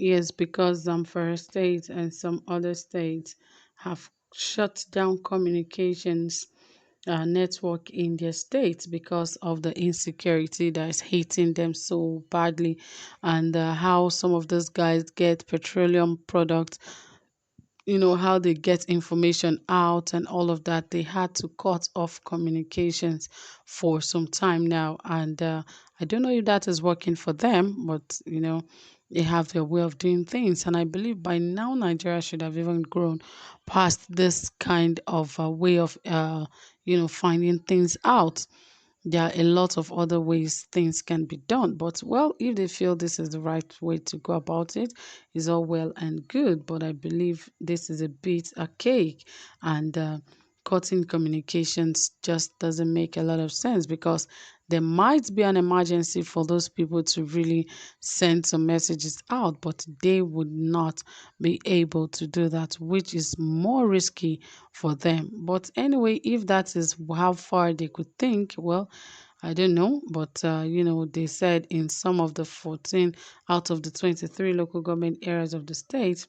Yes, because Zamfara State and some other states have shut down communications network in their states because of the insecurity that is hitting them so badly, and how some of those guys get petroleum products, how they get information out and all of that. They had to cut off communications for some time now, and I don't know if that is working for them, but they have their way of doing things, and I believe by now Nigeria should have even grown past this kind of way of finding things out. There are a lot of other ways things can be done, but well, if they feel this is the right way to go about it, is all well and good. But I believe this is a bit archaic, and cutting communications just doesn't make a lot of sense, because there might be an emergency for those people to really send some messages out, but they would not be able to do that, which is more risky for them. But anyway, if that is how far they could think, well, I don't know, but they said in some of the 14 out of the 23 local government areas of the state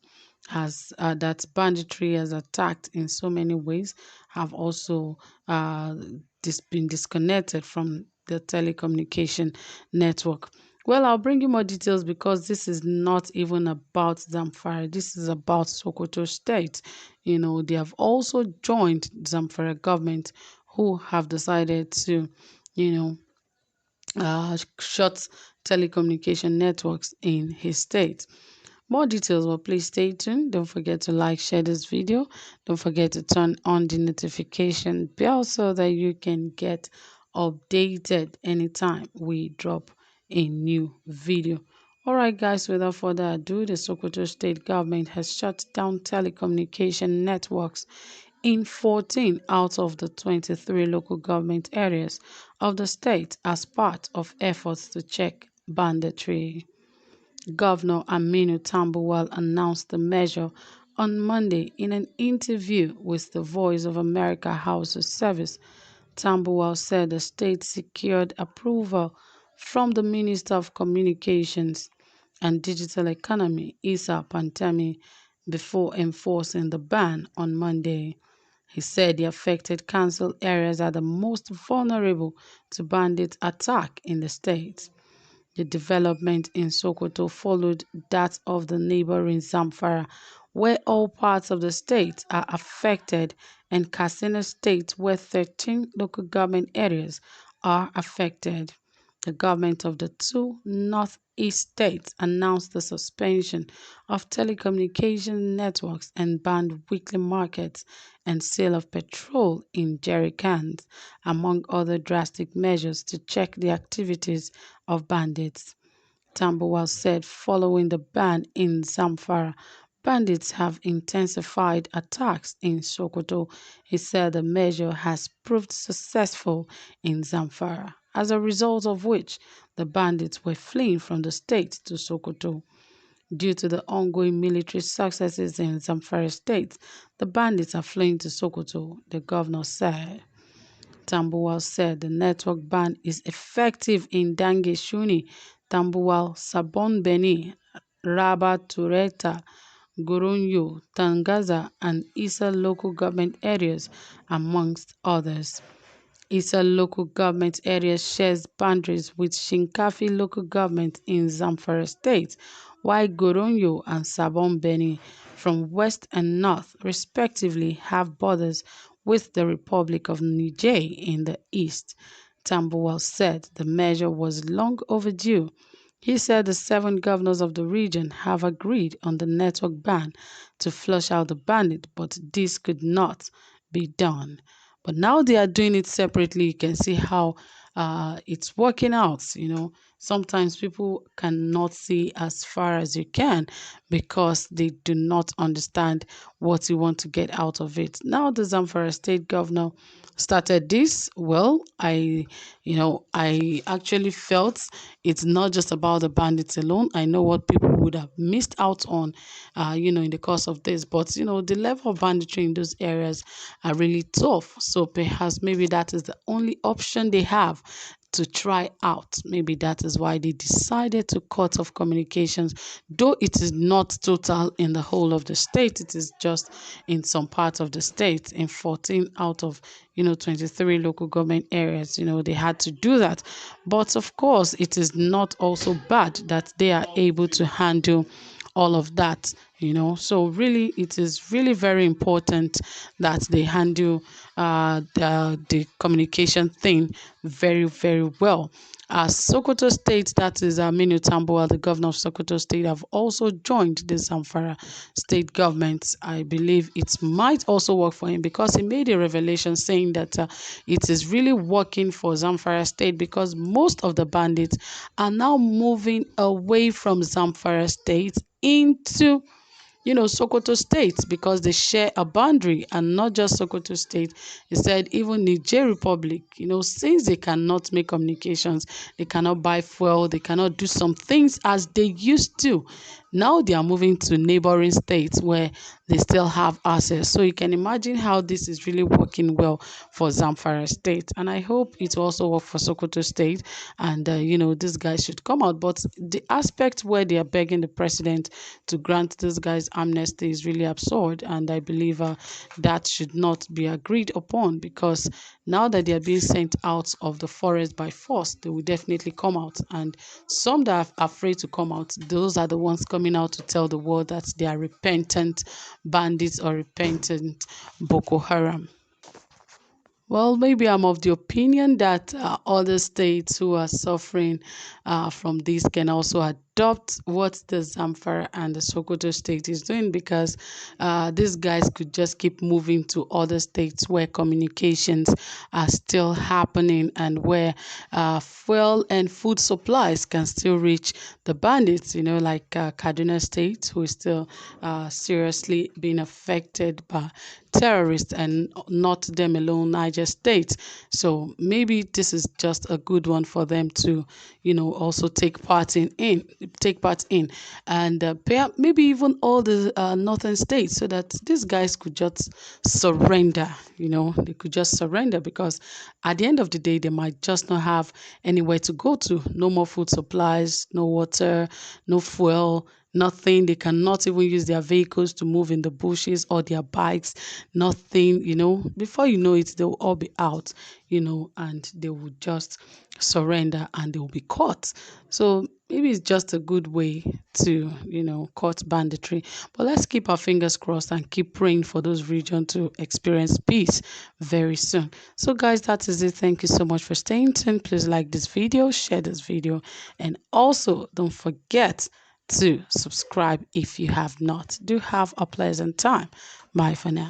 has that banditry has attacked in so many ways, have also been disconnected from the telecommunication network. Well, I'll bring you more details, because this is not even about Zamfara. This is about Sokoto State. They have also joined Zamfara government, who have decided to, you know, shut telecommunication networks in his state. More details, but please stay tuned. Don't forget to like, share this video. Don't forget to turn on the notification bell so that you can get updated anytime we drop a new video. All right, guys, without further ado, the Sokoto state government has shut down telecommunication networks in 14 out of the 23 local government areas of the state as part of efforts to check banditry. Governor Aminu Tambuwal announced the measure on Monday in an interview with the Voice of America House of Service. Tambuwal said the state secured approval from the Minister of Communications and Digital Economy, Issa Pantami, before enforcing the ban on Monday. He said the affected council areas are the most vulnerable to bandit attack in the state. The development in Sokoto followed that of the neighboring Zamfara, where all parts of the state are affected, and Katsina State, where 13 local government areas are affected. The government of the two northeast states announced the suspension of telecommunication networks and banned weekly markets and sale of petrol in jerry cans, among other drastic measures to check the activities of bandits. Tambuwal said following the ban in Zamfara, bandits have intensified attacks in Sokoto. He said the measure has proved successful in Zamfara, as a result of which the bandits were fleeing from the state to Sokoto. Due to the ongoing military successes in Zamfara state, the bandits are fleeing to Sokoto, the governor said. Tambuwal said the network ban is effective in Dange Shuni, Tambuwal, Sabon Beni, Raba Tureta, Goronyo, Tangaza, and Isa local government areas, amongst others. Isa local government area shares boundaries with Shinkafi local government in Zamfara state, while Goronyo and Sabon Beni from west and north respectively have borders with the Republic of Niger in the east. Tambuwal said the measure was long overdue. He said the 7 governors of the region have agreed on the network ban to flush out the bandit, but this could not be done. But now they are doing it separately. You can see how it's working out. Sometimes people cannot see as far as you can because they do not understand what you want to get out of it. Now the Zamfara state governor started this. Well, I actually felt it's not just about the bandits alone. I know what people would have missed out on, in the course of this. But, the level of banditry in those areas are really tough. So perhaps maybe that is the only option they have to try out. Maybe that is why they decided to cut off communications, though it is not total in the whole of the state. It is just in some parts of the state. In 14 out of 23 local government areas, they had to do that. But of course, it is not also bad that they are able to handle all of that. So really, it is really very important that they handle the communication thing very, very well. Sokoto State, that is Aminu Tambuwal, the governor of Sokoto State, have also joined the Zamfara state government. I believe it might also work for him, because he made a revelation saying that it is really working for Zamfara State, because most of the bandits are now moving away from Zamfara State into Sokoto State, because they share a boundary, and not just Sokoto State. He said even Niger Republic, since they cannot make communications, they cannot buy fuel, they cannot do some things as they used to. Now they are moving to neighboring states where they still have access. So you can imagine how this is really working well for Zamfara State. And I hope it will also work for Sokoto State. And, these guys should come out. But the aspect where they are begging the president to grant these guys amnesty is really absurd. And I believe that should not be agreed upon, because now that they are being sent out of the forest by force, they will definitely come out. And some that are afraid to come out, those are the ones coming out to tell the world that they are repentant bandits or repentant Boko Haram. Well, maybe I'm of the opinion that other states who are suffering from this can also adopt what the Zamfara and the Sokoto state is doing, because these guys could just keep moving to other states where communications are still happening, and where fuel and food supplies can still reach the bandits, like Kaduna State, who is still seriously being affected by terrorists, and not them alone, Niger State. So maybe this is just a good one for them to, also take part in, and maybe even all the northern states, so that these guys could just surrender. They could just surrender, because at the end of the day, they might just not have anywhere to go to. No more food supplies, no water, no fuel, nothing. They cannot even use their vehicles to move in the bushes, or their bikes, nothing. Before you know it, they'll all be out, and they will just surrender, and they will be caught. So maybe it's just a good way to, cut banditry. But let's keep our fingers crossed and keep praying for those regions to experience peace very soon. So guys, that is it. Thank you so much for staying tuned. Please like this video, share this video, and also don't forget to subscribe if you have not. Do have a pleasant time. Bye for now.